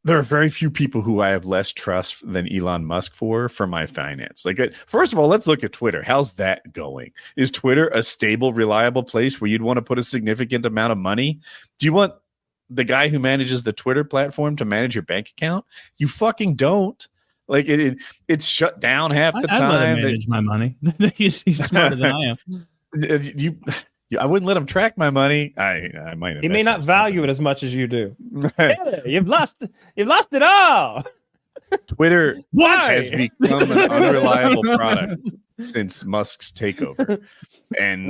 there are very few people who I have less trust than Elon Musk for my finance. Like, first of all, let's look at Twitter. How's that going? Is Twitter a stable, reliable place where you'd want to put a significant amount of money? Do you want the guy who manages the Twitter platform to manage your bank account? You fucking don't. Like, it's shut down half the time. I let him manage my money. He's smarter than I am. I wouldn't let him track my money. I might. He may not value it as much as you do. Hey, you've lost it all. Twitter has become an unreliable product since Musk's takeover. And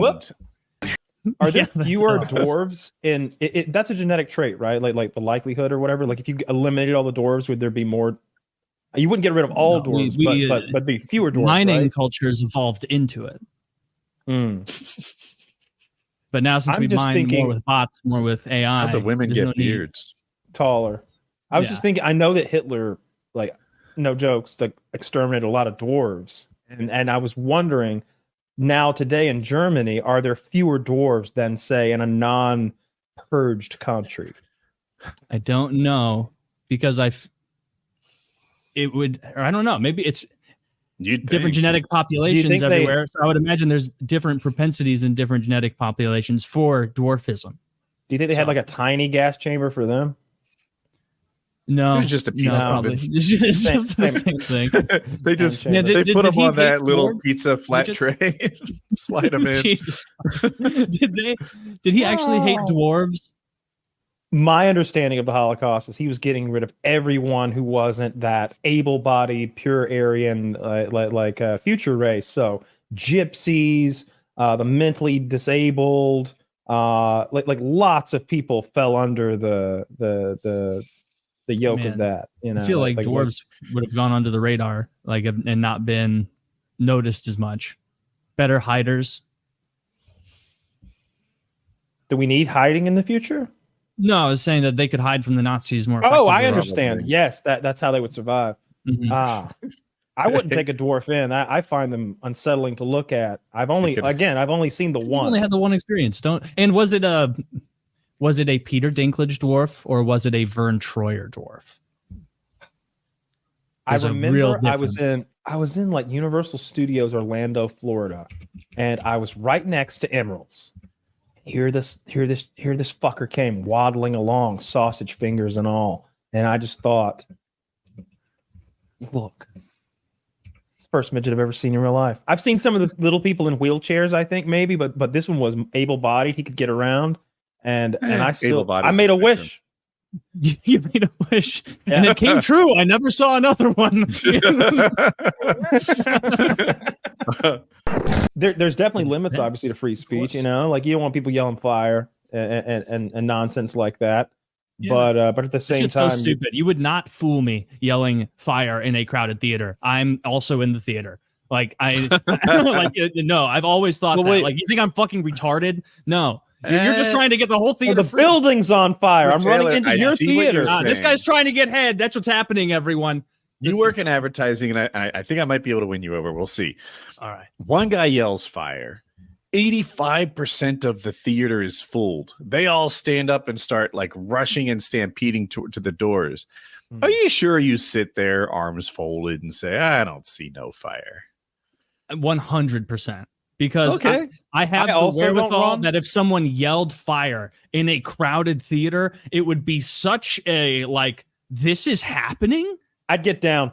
are there fewer dwarves in it? That's a genetic trait, right? Like the likelihood or whatever. Like if you eliminated all the dwarves, would there be more? You wouldn't get rid of all dwarves, but be fewer dwarves. Mining cultures evolved into it. But now, since we mine more with bots, more with AI, the women get beards taller. I was just thinking. I know that Hitler, like, no jokes, like exterminated a lot of dwarves, and I was wondering, now today in Germany, are there fewer dwarves than say in a non-purged country? I don't know because I don't know. Maybe it's different genetic populations everywhere. So I would imagine there's different propensities in different genetic populations for dwarfism. Do you think they had like a tiny gas chamber for them? No, it was just a piece of it. It's just the same thing. They put them on that little pizza flat tray, slide them in. Did he actually hate dwarves? My understanding of the Holocaust is he was getting rid of everyone who wasn't that able-bodied, pure Aryan, like future race. So gypsies, the mentally disabled, like lots of people fell under the yoke of that. You know, I feel like dwarves would have gone under the radar, and not been noticed as much. Better hiders. Do we need hiding in the future? No, I was saying that they could hide from the Nazis more effectively. Oh, I understand. Probably. Yes, that's how they would survive. Mm-hmm. I wouldn't take a dwarf in. I find them unsettling to look at. I've only seen the one. You only had the one experience. And was it a Peter Dinklage dwarf or was it a Vern Troyer dwarf? I remember I was in like Universal Studios Orlando, Florida, and I was right next to Emeralds. Here this fucker came waddling along, sausage fingers and all. And I just thought, look, it's the first midget I've ever seen in real life. I've seen some of the little people in wheelchairs, I think, maybe, but this one was able-bodied. He could get around. And I made a wish. You made a wish, and it came true. I never saw another one. There's definitely limits, obviously, to free speech. You know, like you don't want people yelling fire and nonsense like that. Yeah. But at the same time, so stupid. You would not fool me yelling fire in a crowded theater. I'm also in the theater. Like no, I've always thought that. Wait. Like, you think I'm fucking retarded? No. You're just trying to get the whole theater. The building's on fire. I'm running into your theater. This guy's trying to get head. That's what's happening, everyone. You work in advertising, and I think I might be able to win you over. We'll see. All right. One guy yells fire. 85% of the theater is fooled. They all stand up and start like rushing and stampeding to the doors. Are you sure you sit there, arms folded, and say, I don't see no fire? 100%. Because I have the wherewithal that if someone yelled fire in a crowded theater, it would be such a, like, this is happening? I'd get down.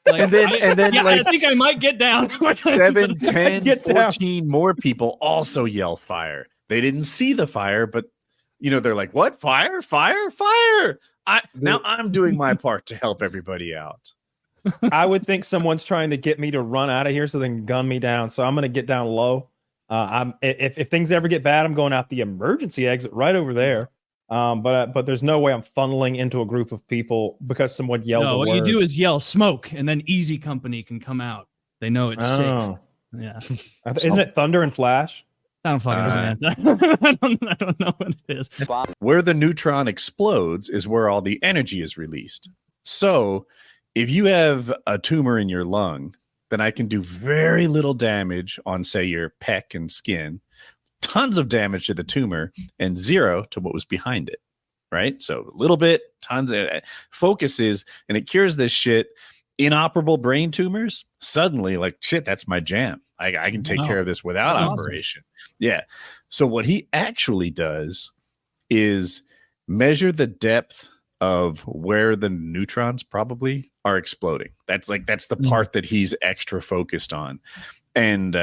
Like, and then I think I might get down. 7, 10, 14 more people also yell fire. They didn't see the fire, but, they're like, what? Fire? Fire? Fire? Now I'm doing my part to help everybody out. I would think someone's trying to get me to run out of here so they can gun me down. So I'm going to get down low. If things ever get bad, I'm going out the emergency exit right over there. But there's no way I'm funneling into a group of people because someone yelled. No, what you do is yell smoke, and then Easy Company can come out. They know it's safe. Yeah, isn't it Thunder and Flash? Sound funny, I don't know what it is. Where the neutron explodes is where all the energy is released. So if you have a tumor in your lung, then I can do very little damage on, say, your pec and skin, tons of damage to the tumor, and 0 to what was behind it. right? So a little bit, tons of focuses, and it cures this shit. Inoperable brain tumors, suddenly, like, shit, that's my jam. I can take care of this without That's operation. Awesome. Yeah. So what he actually does is measure the depth of where the neutrons probably are exploding. That's the part that he's extra focused on. And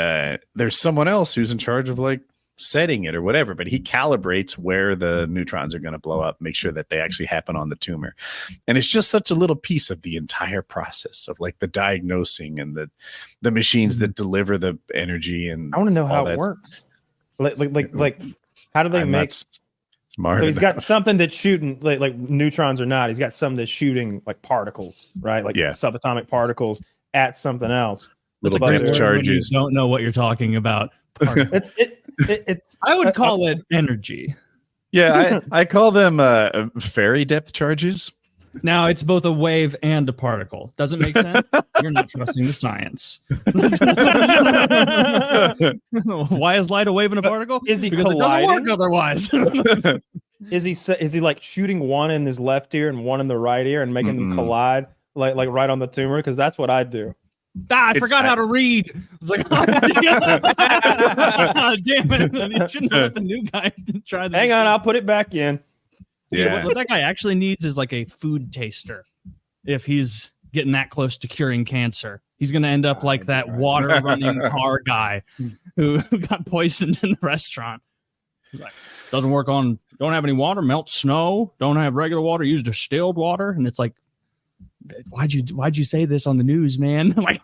there's someone else who's in charge of like setting it or whatever, but he calibrates where the neutrons are going to blow up, make sure that they actually happen on the tumor. And it's just such a little piece of the entire process of like the diagnosing and the machines that deliver the energy. And I want to know how it works. Like how do they make smart? So he's got something that's shooting like neutrons or not. He's got something that's shooting like particles, right? Like subatomic particles at something else. Little depth charges. You don't know what you're talking about. It's I would call it energy. Yeah, I call them fairy depth charges. Now it's both a wave and a particle. Doesn't make sense. You're not trusting the science. Why is light a wave and a particle? Is he because colliding? It doesn't work otherwise. Is he like shooting one in his left ear and one in the right ear and making them collide like right on the tumor? Because that's what I do. I forgot how to read. It's like, oh, damn it. You shouldn't let the new guy try that. Hang on, I'll put it back in. Yeah. What that guy actually needs is like a food taster. If he's getting that close to curing cancer, he's going to end up like that water running car guy who got poisoned in the restaurant. He's like, doesn't work on, don't have any water, melt snow, don't have regular water, use distilled water. And it's like, why'd you say this on the news, man? Like